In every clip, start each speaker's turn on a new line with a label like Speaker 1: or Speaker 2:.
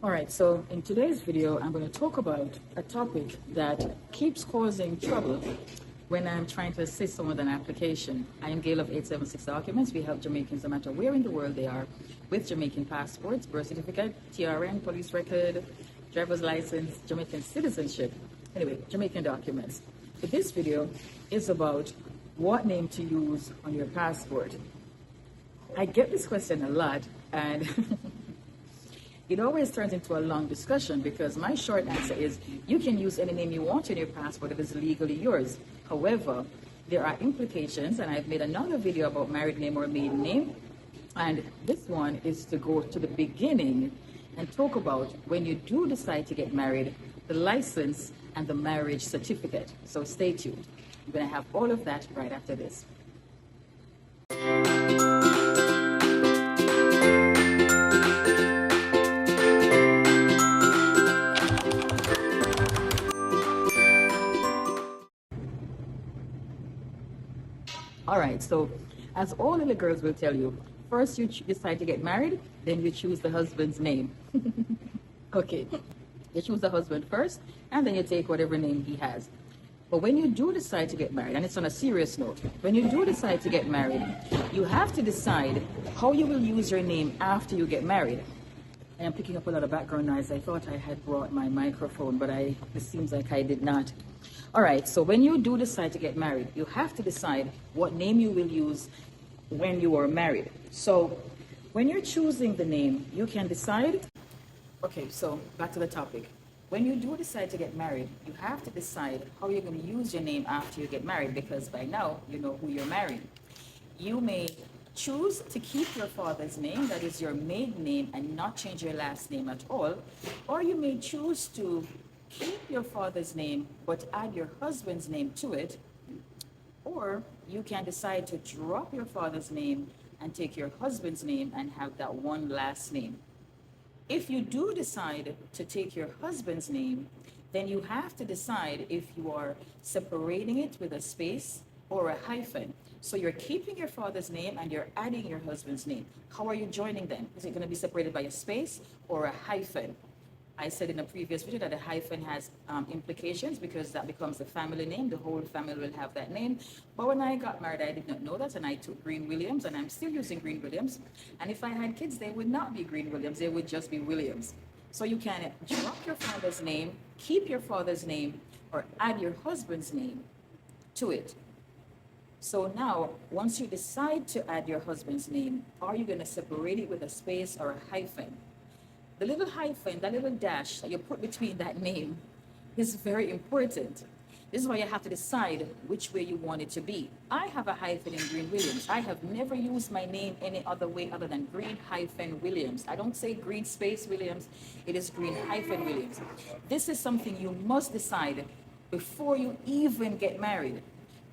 Speaker 1: All right, so in today's video, I'm going to talk about a topic that keeps causing trouble when I'm trying to assist someone with an application. I am Gail of 876 Documents. We help Jamaicans, no matter where in the world they are, with Jamaican passports, birth certificate, TRN, police record, driver's license, Jamaican citizenship, anyway, Jamaican documents. But this video is about what name to use on your passport. I get this question a lot, and it always turns into a long discussion because my short answer is you can use any name you want in your passport if it's legally yours. However, there are implications, and I've made another video about married name or maiden name. And this one is to go to the beginning and talk about when you do decide to get married, the license and the marriage certificate. So stay tuned. I'm going to have all of that right after this. All right, so as all little girls will tell you, first you decide to get married, then you choose the husband's name. Okay, you choose the husband first, and then you take whatever name he has. But when you do decide to get married, and it's on a serious note, when you do decide to get married, you have to decide how you will use your name after you get married. I am picking up a lot of background noise. I thought I had brought my microphone, but it seems like I did not. All right, so when you do decide to get married, you have to decide what name you will use when you are married. So when you're choosing the name, you can decide. Okay, so back to the topic. When you do decide to get married, you have to decide how you're going to use your name after you get married, because by now you know who you're marrying. You may choose to keep your father's name, that is your maiden name, and not change your last name at all. Or you may choose to keep your father's name but add your husband's name to it. Or you can decide to drop your father's name and take your husband's name and have that one last name. If you do decide to take your husband's name, then you have to decide if you are separating it with a space or a hyphen. So you're keeping your father's name and you're adding your husband's name. How are you joining them? Is it going to be separated by a space or a hyphen? I said in a previous video that a hyphen has implications because that becomes the family name. The whole family will have that name. But when I got married, I did not know that, and I took Green Williams, and I'm still using Green Williams. And if I had kids, they would not be Green Williams. They would just be Williams. So you can drop your father's name, keep your father's name, or add your husband's name to it. So now, once you decide to add your husband's name, are you going to separate it with a space or a hyphen? The little hyphen, that little dash that you put between that name is very important. This is why you have to decide which way you want it to be. I have a hyphen in Green Williams. I have never used my name any other way other than Green hyphen Williams. I don't say Green space Williams. It is Green hyphen Williams. This is something you must decide before you even get married,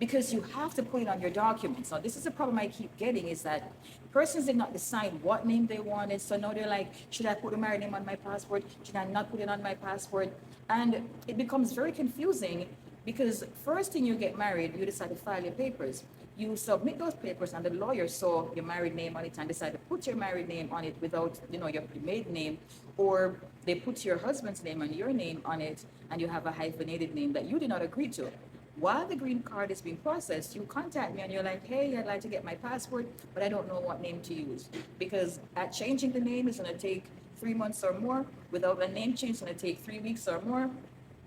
Speaker 1: because you have to put it on your documents. Now, this is a problem I keep getting, is that persons did not decide what name they wanted. So now they're like, should I put the married name on my passport? Should I not put it on my passport? And it becomes very confusing because first thing you get married, you decide to file your papers. You submit those papers and the lawyer saw your married name on it and decided to put your married name on it without, your maiden name, or they put your husband's name and your name on it and you have a hyphenated name that you did not agree to. While the green card is being processed, you contact me and you're like, hey, I'd like to get my passport, but I don't know what name to use. Because changing the name is going to take 3 months or more. Without a name change, it's going to take 3 weeks or more.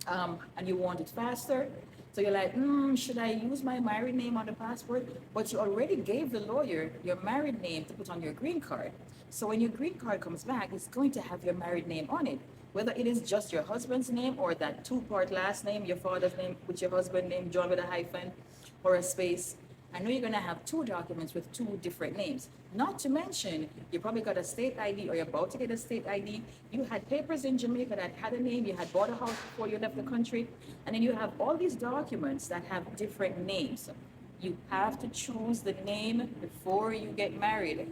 Speaker 1: And you want it faster. So you're like, should I use my married name on the passport? But you already gave the lawyer your married name to put on your green card. So when your green card comes back, it's going to have your married name on it. Whether it is just your husband's name or that two-part last name, your father's name with your husband's name joined with a hyphen or a space, I know you're going to have two documents with two different names. Not to mention, you probably got a state ID or you're about to get a state ID. You had papers in Jamaica that had a name. You had bought a house before you left the country. And then you have all these documents that have different names. You have to choose the name before you get married.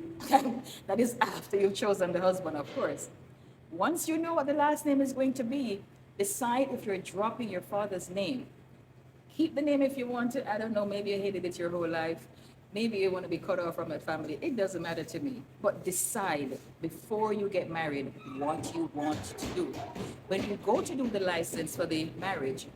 Speaker 1: That is after you've chosen the husband, of course. Once you know what the last name is going to be, decide if you're dropping your father's name. Keep the name if you want to. I don't know, maybe you hated it your whole life. maybe you want to be cut off from that family. It doesn't matter to me. But decide before you get married what you want to do. When you go to do the license for the marriage,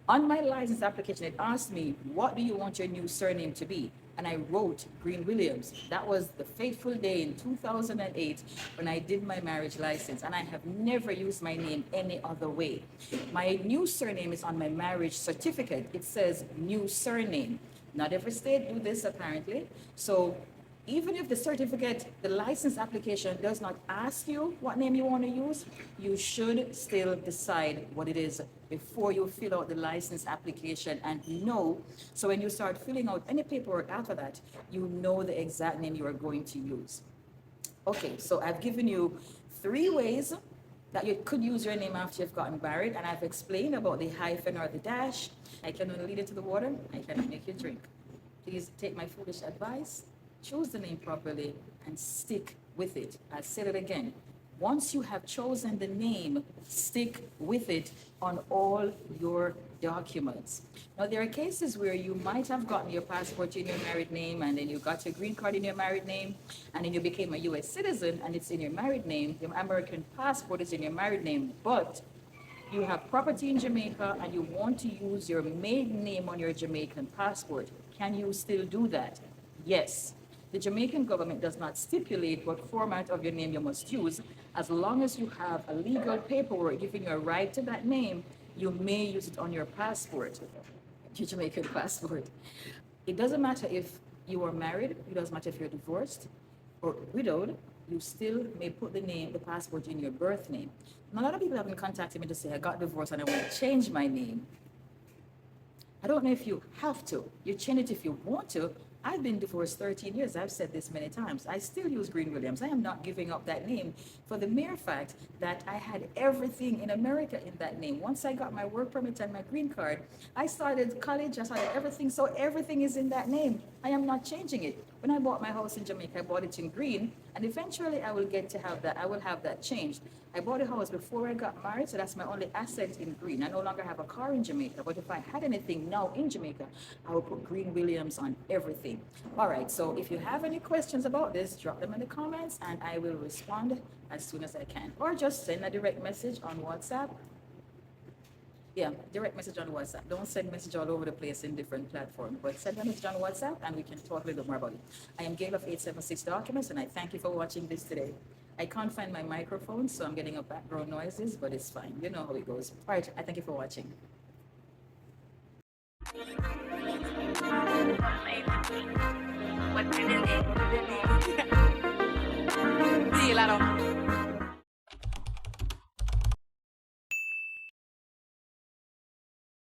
Speaker 1: on my license application, it asked me, what do you want your new surname to be? And I wrote Green Williams. That was the fateful day in 2008 when I did my marriage license. And I have never used my name any other way. My new surname is on my marriage certificate. It says new surname. Not every state do this apparently. So even if the certificate, the license application does not ask you what name you want to use, you should still decide what it is before you fill out the license application and know. So when you start filling out any paperwork after that, you know the exact name you are going to use. Okay, so I've given you 3 ways that you could use your name after you've gotten married, and I've explained about the hyphen or the dash. I cannot lead it to the water, I cannot make you drink. Please take my foolish advice. Choose the name properly and stick with it. I'll say it again. Once you have chosen the name, stick with it on all your documents. Now, there are cases where you might have gotten your passport in your married name, and then you got your green card in your married name, and then you became a U.S. citizen, and it's in your married name. Your American passport is in your married name, but you have property in Jamaica, and you want to use your maiden name on your Jamaican passport. Can you still do that? Yes. The Jamaican government does not stipulate what format of your name you must use. As long as you have a legal paperwork giving you a right to that name, you may use it on your passport, your Jamaican passport. It doesn't matter if you are married, it doesn't matter if you're divorced or widowed, you still may put the name, the passport in your birth name. And a lot of people have been contacting me to say, I got divorced and I want to change my name. I don't know if you have to. You change it if you want to. I've been divorced 13 years. I've said this many times. I still use Green Williams. I am not giving up that name for the mere fact that I had everything in America in that name. Once I got my work permit and my green card, I started college, I started everything. So everything is in that name. I am not changing it. When I bought my house in Jamaica, I bought it in green, and eventually I will get to have that. I will have that changed. I bought a house before I got married, so that's my only asset in green. I no longer have a car in Jamaica, but if I had anything now in Jamaica, I will put Green Williams on everything. All right, so if you have any questions about this, drop them in the comments and I will respond as soon as I can. Or just send a direct message on WhatsApp. Yeah, direct message on WhatsApp. Don't send message all over the place in different platforms, but send a message on WhatsApp and we can talk a little bit more about it. I am Gail of 876 Documents, and I thank you for watching this today. I can't find my microphone, so I'm getting a background noises, but it's fine. You know how it goes. All right, I thank you for watching.
Speaker 2: Deal, I don't